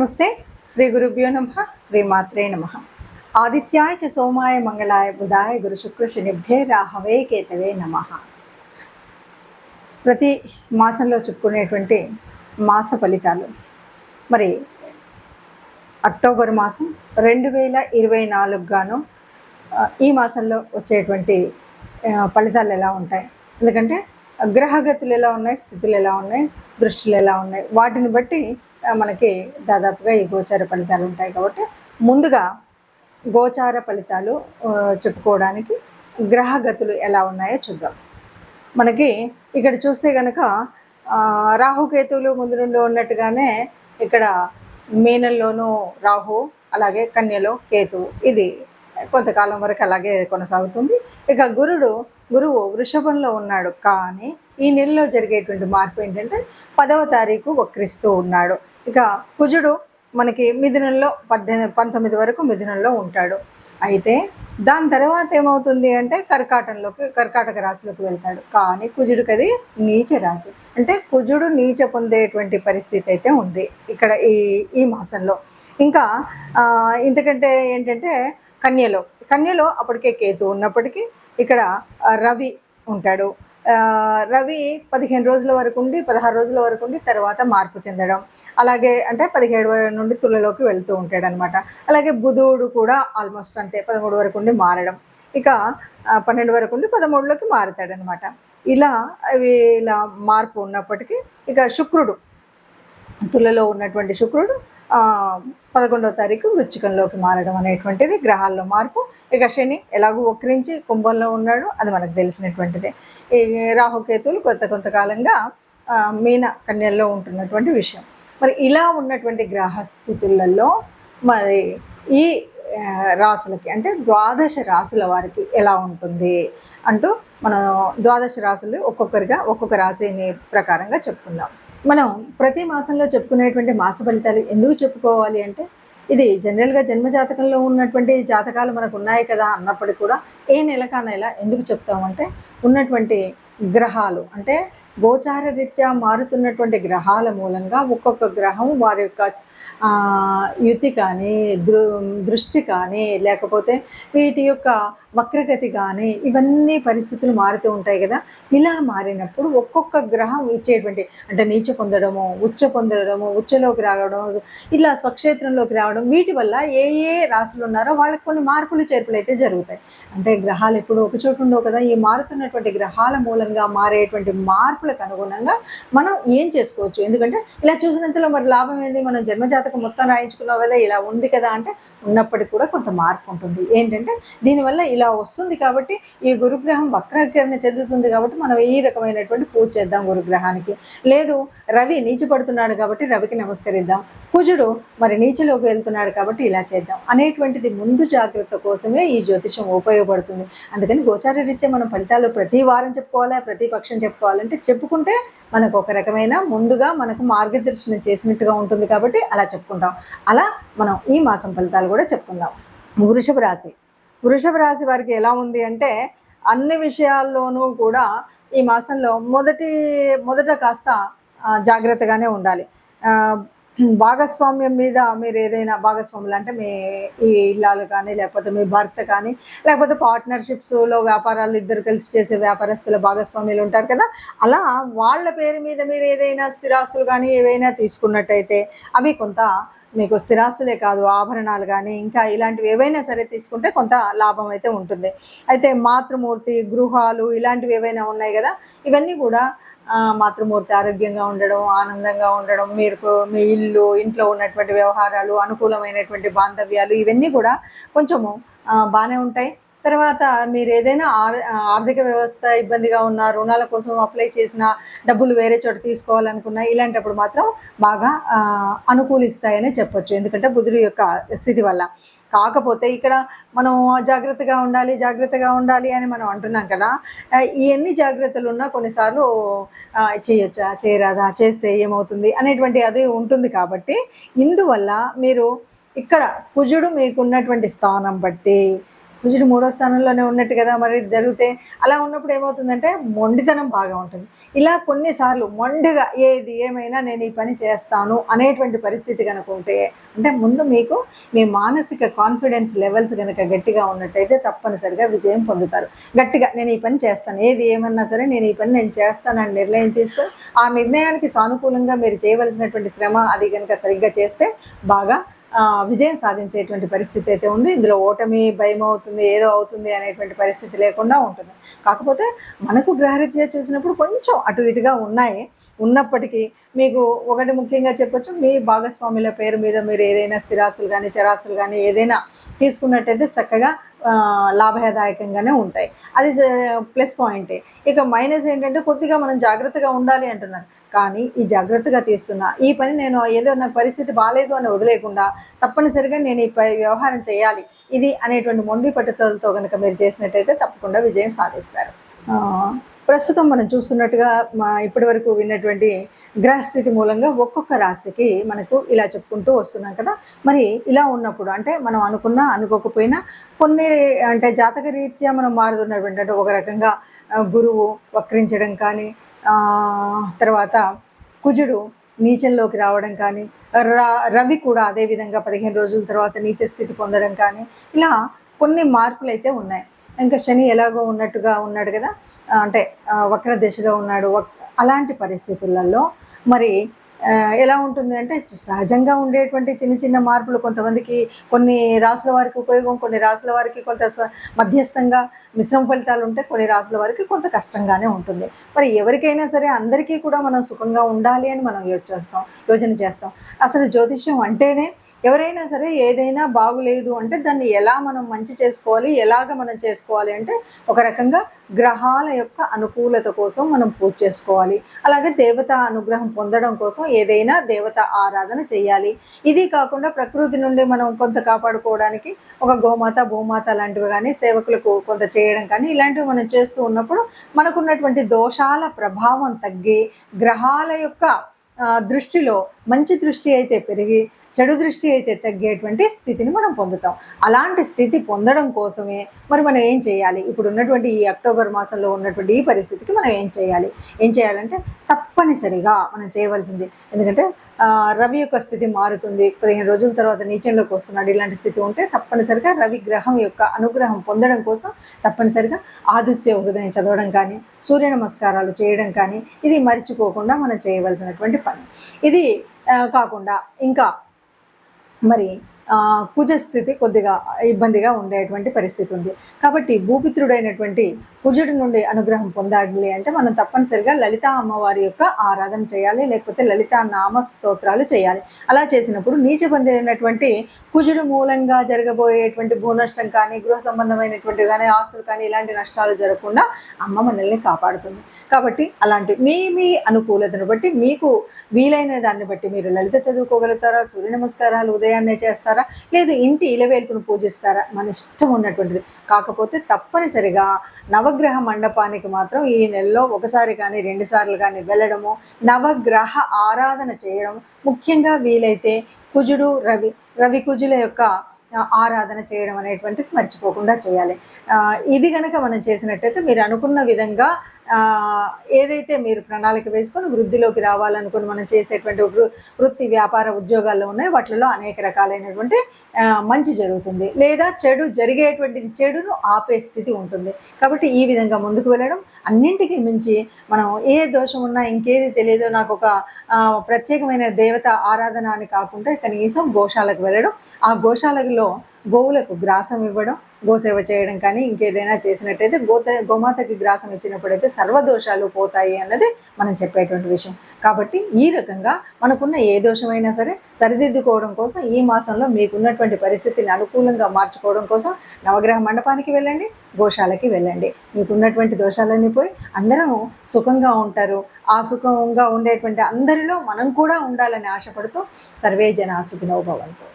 నమస్తే. శ్రీ గురుభ్యో నమః. శ్రీమాత్రే నమః. ఆదిత్యాయ చ సోమాయ మంగళాయ బుధాయ గురు శుక్ర శనిభ్యే రాహవే కేతవే నమః. ప్రతి మాసంలో చెప్పుకునేటువంటి మాస ఫలితాలు మరి అక్టోబర్ మాసం 2024 గాను ఈ మాసంలో వచ్చేటువంటి ఫలితాలు ఎలా ఉంటాయి, ఎందుకంటే గ్రహగతులు ఎలా ఉన్నాయి, స్థితులు ఎలా ఉన్నాయి, దృష్టిలు ఎలా ఉన్నాయి, వాటిని బట్టి మనకి దాదాపుగా ఈ గోచార ఫలితాలు ఉంటాయి. కాబట్టి ముందుగా గోచార ఫలితాలు చెప్పుకోవడానికి గ్రహగతులు ఎలా ఉన్నాయో చూద్దాం. మనకి ఇక్కడ చూస్తే కనుక రాహుకేతువులు ముందు నుండి ఉన్నట్టుగానే ఇక్కడ మీనంలోనూ రాహు, అలాగే కన్యలో కేతువు, ఇది కొంతకాలం వరకు అలాగే కొనసాగుతుంది. ఇక గురువు వృషభంలో ఉన్నాడు, కానీ ఈ నెలలో జరిగేటువంటి మార్పు ఏంటంటే 10వ తారీఖు వక్రిస్తూ ఉన్నాడు. ఇక కుజుడు మనకి మిథునంలో 19 వరకు మిథునంలో ఉంటాడు. అయితే దాని తర్వాత ఏమవుతుంది అంటే కర్కాటక రాశిలోకి వెళ్తాడు. కానీ కుజుడికి అది నీచ రాశి, అంటే కుజుడు నీచ పొందేటువంటి పరిస్థితి అయితే ఉంది ఇక్కడ ఈ మాసంలో. ఇంకా ఇంతకంటే ఏంటంటే కన్యలో అప్పటికే కేతు ఉన్నప్పటికీ ఇక్కడ రవి ఉంటాడు. రవి 15 రోజుల వరకు ఉండి 16 రోజుల వరకు ఉండి తర్వాత మార్పు చెందడం, అలాగే అంటే 17 నుండి తులలోకి వెళ్తూ ఉంటాడు అనమాట. అలాగే బుధుడు కూడా ఆల్మోస్ట్ అంతే, 13 వరకు ఉండి మారడం, ఇక 12 వరకు ఉండి 13లోకి మారుతాడనమాట. ఇలా మార్పు ఉన్నప్పటికీ ఇక శుక్రుడు, తులలో ఉన్నటువంటి శుక్రుడు 11వ తారీఖు వృశ్చికంలోకి మారడం అనేటువంటిది గ్రహాల్లో మార్పు. ఇక శని ఎలాగూ వక్రించి కుంభంలో ఉన్నాడు, అది మనకు తెలిసినటువంటిదే. ఈ రాహుకేతువులు కొంతకాలంగా మీన కన్యల్లో ఉంటున్నటువంటి విషయం. మరి ఇలా ఉన్నటువంటి గ్రహస్థితులలో మరి ఈ రాసులకి అంటే 12 రాసుల వారికి ఎలా ఉంటుంది అంటూ మనం 12 రాసులు ఒక్కొక్క రాశిని ప్రకారంగా చెప్పుకుందాం. మనం ప్రతి మాసంలో చెప్పుకునేటువంటి మాస ఫలితాలు ఎందుకు చెప్పుకోవాలి అంటే, ఇది జనరల్గా జన్మజాతకంలో ఉన్నటువంటి జాతకాలు మనకు ఉన్నాయి కదా అన్నప్పటికీ కూడా ఏ నెలకా నెల ఎందుకు చెప్తామంటే, ఉన్నటువంటి గ్రహాలు అంటే గోచార రీత్యా మారుతున్నటువంటి గ్రహాల మూలంగా ఒక్కొక్క గ్రహం వారి యొక్క యుతి కానీ దృష్టి కానీ లేకపోతే వీటి యొక్క వక్రగతి కానీ ఇవన్నీ పరిస్థితులు మారుతూ ఉంటాయి కదా. ఇలా మారినప్పుడు ఒక్కొక్క గ్రహం ఇచ్చేటువంటి అంటే నీచ పొందడము, ఉచ్చలోకి రావడం, ఇలా స్వక్షేత్రంలోకి రావడం, వీటి వల్ల ఏ రాశులు ఉన్నారో వాళ్ళకి కొన్ని మార్పులు చేర్పులు అయితే జరుగుతాయి. అంటే గ్రహాలు ఎప్పుడు ఒక చోటు ఉండవు కదా. ఈ మారుతున్నటువంటి గ్రహాల మూలంగా మారేటువంటి మార్పులకు అనుగుణంగా మనం ఏం చేసుకోవచ్చు, ఎందుకంటే ఇలా చూసినంతలో మరి లాభం ఏంటి, మనం జన్మజాతకం మొత్తం రాయించుకున్నావు కదా, ఇలా ఉంది కదా అంటే ఉన్నప్పటికీ కూడా కొంత మార్పు ఉంటుంది. ఏంటంటే దీనివల్ల ఇలా వస్తుంది కాబట్టి ఈ గురుగ్రహం వక్రీకరణ చెందుతుంది కాబట్టి మనం ఈ రకమైనటువంటి పూజ చేద్దాం గురుగ్రహానికి. లేదు రవి నీచపడుతున్నాడు కాబట్టి రవికి నమస్కరిద్దాం, కుజుడు మరి నీచలోకి వెళ్తున్నాడు కాబట్టి ఇలా చేద్దాం అనేటువంటిది ముందు జాగ్రత్త కోసమే ఈ జ్యోతిషం ఉపయోగపడుతుంది. అందుకని గోచార రీత్యా మనం ఫలితాలు ప్రతి వారం చెప్పుకోవాలా, ప్రతి పక్షం చెప్పుకోవాలంటే చెప్పుకుంటే మనకు ఒక రకమైన ముందుగా మనకు మార్గదర్శనం చేసినట్టుగా ఉంటుంది కాబట్టి అలా చెప్పుకుంటాం. అలా మనం ఈ మాసం ఫలితాలు కూడా చెప్పుకుందాం. వృషభ రాశి వారికి ఎలా ఉంది అంటే, అన్ని విషయాల్లోనూ కూడా ఈ మాసంలో మొదట కాస్త జాగ్రత్తగానే ఉండాలి. భాగస్వామ్యం మీద మీరు ఏదైనా భాగస్వాములు అంటే మీ ఈ ఇల్లాలు కానీ లేకపోతే మీ భర్త కానీ లేకపోతే పార్ట్నర్షిప్స్లో వ్యాపారాలు ఇద్దరు కలిసి చేసే వ్యాపారస్తుల భాగస్వామ్యులు ఉంటారు కదా, అలా వాళ్ళ పేరు మీద మీరు ఏదైనా స్థిరాస్తులు కానీ ఏవైనా తీసుకున్నట్టయితే అవి కొంత మీకు స్థిరాస్తులే కాదు ఆభరణాలు కానీ ఇంకా ఇలాంటివి ఏవైనా సరే తీసుకుంటే కొంత లాభం అయితే ఉంటుంది. అయితే మాతృమూర్తి గృహాలు ఇలాంటివి ఏవైనా ఉన్నాయి కదా, ఇవన్నీ కూడా మాతృమూర్తి ఆరోగ్యంగా ఉండడం, ఆనందంగా ఉండడం, మీ ఇంట్లో ఉన్నటువంటి వ్యవహారాలు, అనుకూలమైనటువంటి బాంధవ్యాలు ఇవన్నీ కూడా కొంచెము బాగానే ఉంటాయి. తర్వాత మీరు ఏదైనా ఆర్థిక వ్యవస్థ ఇబ్బందిగా ఉన్న, రుణాల కోసం అప్లై చేసిన, డబ్బులు వేరే చోట తీసుకోవాలనుకున్నా ఇలాంటప్పుడు మాత్రం బాగా అనుకూలిస్తాయని చెప్పొచ్చు, ఎందుకంటే బుధుడి యొక్క స్థితి వల్ల. కాకపోతే ఇక్కడ మనం జాగ్రత్తగా ఉండాలి అని మనం అంటున్నాం కదా, ఎన్ని జాగ్రత్తలు ఉన్నా కొన్నిసార్లు చేయొచ్చా చేయరాదా, చేస్తే ఏమవుతుంది అనేటువంటి అది ఉంటుంది. కాబట్టి ఇందువల్ల మీరు ఇక్కడ కుజుడు మీకున్నటువంటి స్థానం బట్టి కుజుడు 3వ స్థానంలోనే ఉన్నట్టు కదా మరి జరిగితే. అలా ఉన్నప్పుడు ఏమవుతుందంటే మొండితనం బాగా ఉంటుంది. ఇలా కొన్నిసార్లు మొండిగా ఏది ఏమైనా నేను ఈ పని చేస్తాను అనేటువంటి పరిస్థితి కనుక ఉంటే, అంటే ముందు మీకు మీ మానసిక కాన్ఫిడెన్స్ లెవెల్స్ కనుక గట్టిగా ఉన్నట్టయితే తప్పనిసరిగా విజయం పొందుతారు. గట్టిగా నేను ఈ పని చేస్తాను, ఏది ఏమన్నా సరే నేను ఈ పని నేను చేస్తానని నిర్ణయం తీసుకొని ఆ నిర్ణయానికి సానుకూలంగా మీరు చేయవలసినటువంటి శ్రమ అది కనుక సరిగ్గా చేస్తే బాగా విజయం సాధించేటువంటి పరిస్థితి అయితే ఉంది. ఇందులో ఓటమి భయం అవుతుంది, ఏదో అవుతుంది అనేటువంటి పరిస్థితి లేకుండా ఉంటుంది. కాకపోతే మనకు గ్రహరీత్యా చూసినప్పుడు కొంచెం అటు ఇటుగా ఉన్నప్పటికీ మీకు ఒకటి ముఖ్యంగా చెప్పొచ్చు, మీ భాగస్వాముల పేరు మీద మీరు ఏదైనా స్థిరాస్తులు కానీ చరాస్తులు కానీ ఏదైనా తీసుకున్నట్టయితే చక్కగా లాభదాయకంగానే ఉంటాయి. అది ప్లస్ పాయింటే. ఇక మైనస్ ఏంటంటే కొద్దిగా మనం జాగ్రత్తగా ఉండాలి అంటున్నారు. కానీ ఈ జాగ్రత్తగా తీస్తున్నా ఈ పని నేను ఏదో నా పరిస్థితి బాగాలేదు అని వదిలేయకుండా తప్పనిసరిగా నేను ఈ వ్యవహారం చేయాలి ఇది అనేటువంటి మొండి పట్టుదలతో కనుక మీరు చేసినట్టయితే తప్పకుండా విజయం సాధిస్తారు. ప్రస్తుతం మనం చూస్తున్నట్టుగా ఇప్పటి వరకు విన్నటువంటి గ్రహస్థితి మూలంగా ఒక్కొక్క రాశికి మనకు ఇలా చెప్పుకుంటూ వస్తున్నాం కదా. మరి ఇలా ఉన్నప్పుడు అంటే మనం అనుకున్నా అనుకోకపోయినా కొన్ని అంటే జాతక రీత్యా మనం మారుతున్నటువంటి అంటే ఒక రకంగా గురువు వక్రించడం కానీ, తర్వాత కుజుడు నీచంలోకి రావడం కానీ, రవి కూడా అదేవిధంగా 15 రోజుల తర్వాత నీచ స్థితి పొందడం కానీ, ఇలా కొన్ని మార్పులు అయితే ఉన్నాయి. ఇంకా శని ఎలాగో ఉన్నట్టుగా ఉన్నాడు కదా, అంటే వక్ర దిశగా ఉన్నాడు. అలాంటి పరిస్థితులలో మరి ఎలా ఉంటుంది అంటే సహజంగా ఉండేటువంటి చిన్న చిన్న మార్పులు కొంతమందికి కొన్ని రాసుల వారికి ఉపయోగం, కొన్ని రాసుల వారికి కొంత మధ్యస్థంగా మిశ్రమ ఫలితాలు ఉంటాయి, కొన్ని రాసుల వారికి కొంత కష్టంగానే ఉంటుంది. మరి ఎవరికైనా సరే అందరికీ కూడా మనం సుఖంగా ఉండాలి అని మనం యోచన చేస్తాం. అసలు జ్యోతిష్యం అంటేనే ఎవరైనా సరే ఏదైనా బాగులేదు అంటే దాన్ని ఎలా మనం మంచి చేసుకోవాలి, ఎలాగ మనం చేసుకోవాలి అంటే ఒక రకంగా గ్రహాల యొక్క అనుకూలత కోసం మనం పూజ చేసుకోవాలి. అలాగే దేవత అనుగ్రహం పొందడం కోసం ఏదైనా దేవత ఆరాధన చేయాలి. ఇది కాకుండా ప్రకృతి నుండి మనం కొంత కాపాడుకోవడానికి ఒక గోమాత భూమాత లాంటివి కానీ సేవకులకు కొంత చేయడం కానీ ఇలాంటివి మనం చేస్తూ ఉన్నప్పుడు మనకున్నటువంటి దోషాల ప్రభావం తగ్గి గ్రహాల యొక్క దృష్టిలో మంచి దృష్టి అయితే పెరిగి చెడు దృష్టి అయితే తగ్గేటువంటి స్థితిని మనం పొందుతాం. అలాంటి స్థితి పొందడం కోసమే మరి మనం ఏం చేయాలి? ఇప్పుడు ఉన్నటువంటి ఈ అక్టోబర్ మాసంలో ఉన్నటువంటి ఈ పరిస్థితికి మనం ఏం చేయాలంటే తప్పనిసరిగా మనం చేయవలసింది, ఎందుకంటే రవి యొక్క స్థితి మారుతుంది, 15 రోజుల తర్వాత నీచంలోకి వస్తున్నాడు. ఇలాంటి స్థితి ఉంటే తప్పనిసరిగా రవి గ్రహం యొక్క అనుగ్రహం పొందడం కోసం తప్పనిసరిగా ఆదిత్య హృదయం చదవడం కానీ, సూర్య నమస్కారాలు చేయడం కానీ ఇది మర్చిపోకుండా మనం చేయవలసినటువంటి పని. ఇది కాకుండా ఇంకా మరి కుజస్థితి కొద్దిగా ఇబ్బందిగా ఉండేటువంటి పరిస్థితి ఉంది. కాబట్టి భూపిత్రుడైనటువంటి కుజుడి నుండి అనుగ్రహం పొందాలి అంటే మనం తప్పనిసరిగా లలితా అమ్మవారి యొక్క ఆరాధన చేయాలి, లేకపోతే లలితా నామ స్తోత్రాలు చేయాలి. అలా చేసినప్పుడు నీచ పొందినటువంటి కుజుడు మూలంగా జరగబోయేటువంటి భూనష్టం కానీ, గృహ సంబంధమైనటువంటి కానీ, ఆస్తులు కానీ ఇలాంటి నష్టాలు జరగకుండా అమ్మ మనల్ని కాపాడుతుంది. కాబట్టి అలాంటి మీ అనుకూలతను బట్టి మీకు వీలైన దాన్ని బట్టి మీరు లలిత చదువుకోగలుగుతారా, సూర్య నమస్కారాలు ఉదయాన్నే చేస్తారా, లేదు ఇంటి ఇలవేల్పును పూజిస్తారా, మన ఇష్టం ఉన్నటువంటిది. కాకపోతే తప్పనిసరిగా నవగ్రహ మండపానికి మాత్రం ఈ నెలలో ఒకసారి కానీ 2 సార్లు కానీ వెళ్ళడము, నవగ్రహ ఆరాధన చేయడం, ముఖ్యంగా వీలైతే కుజుడు రవి కుజుల యొక్క ఆరాధన చేయడం అనేటువంటిది మర్చిపోకుండా చేయాలి. ఇది కనుక మనం చేసినట్టయితే మీరు అనుకున్న విధంగా ఏదైతే మీరు ప్రణాళిక వేసుకొని వృద్ధిలోకి రావాలనుకుని మనం చేసేటువంటి వృత్తి వ్యాపార ఉద్యోగాల్లో ఉన్నాయి వాటిలో అనేక రకాలైనటువంటి మంచి జరుగుతుంది, లేదా జరిగేటువంటి చెడును ఆపే స్థితి ఉంటుంది. కాబట్టి ఈ విధంగా ముందుకు వెళ్ళడం, అన్నింటికీ మించి మనం ఏ దోషం ఉన్నా ఇంకేది తెలియదో నాకు ఒక ప్రత్యేకమైన దేవత ఆరాధన అని కాకుండా కనీసం గోశాలకు వెళ్ళడం, ఆ గోశాలలో గోవులకు గ్రాసం ఇవ్వడం, గోసేవ చేయడం కానీ ఇంకేదైనా చేసినట్టయితే గోమాతకి గ్రాసం ఇచ్చినప్పుడైతే సర్వదోషాలు పోతాయి అన్నది మనం చెప్పేటువంటి విషయం. కాబట్టి ఈ రకంగా మనకున్న ఏ దోషమైనా సరే సరిదిద్దుకోవడం కోసం ఈ మాసంలో మీకున్నటువంటి పరిస్థితిని అనుకూలంగా మార్చుకోవడం కోసం నవగ్రహ మండపానికి వెళ్ళండి, గోశాలకి వెళ్ళండి. మీకున్నటువంటి దోషాలన్నీ పోయి అందరం సుఖంగా ఉంటారు. ఆ సుఖంగా ఉండేటువంటి అందరిలో మనం కూడా ఉండాలని ఆశపడుతూ సర్వే జనా సుఖినో భవంతు.